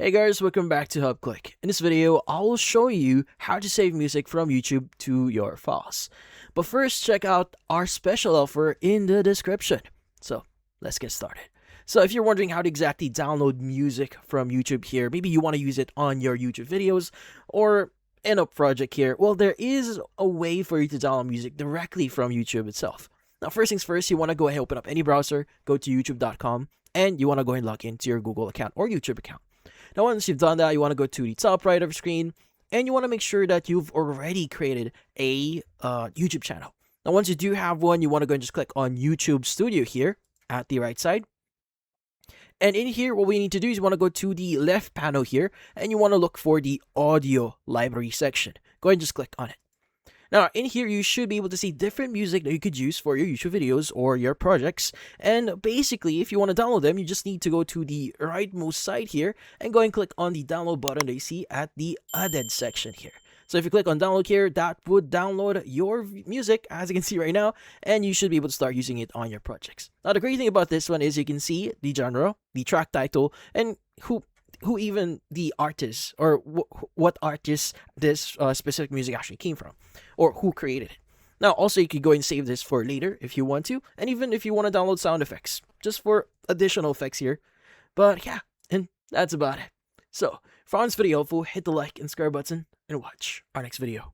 Hey guys, welcome back to HubClick. In this video, I will show you how to save music from YouTube to your files. But first, check out our special offer in the description. So, let's get started. So if you're wondering how to exactly download music from YouTube here, maybe you want to use it on your YouTube videos or in a project here, well, there is a way for you to download music directly from YouTube itself. Now, first things first, you want to go ahead and open up any browser, go to youtube.com, and you want to go ahead and log into your Google account or YouTube account. Now, once you've done that, you want to go to the top right of the screen, and you want to make sure that you've already created a YouTube channel. Now, once you do have one, you want to go and just click on YouTube Studio here at the right side. And in here, what we need to do is you want to go to the left panel here, and you want to look for the audio library section. Go ahead and just click on it. Now, in here, you should be able to see different music that you could use for your YouTube videos or your projects. And basically, if you want to download them, you just need to go to the rightmost side here and go and click on the download button that you see at the added section here. So if you click on download here, that would download your music, as you can see right now, and you should be able to start using it on your projects. Now, the great thing about this one is you can see the genre, the track title, and who even the artist or what artist this specific music actually came from or who created it. Now, also, you could go and save this for later if you want to, and even if you want to download sound effects, just for additional effects here. But yeah, and that's about it. So, if you found this video helpful, hit the like and subscribe button, and watch our next video.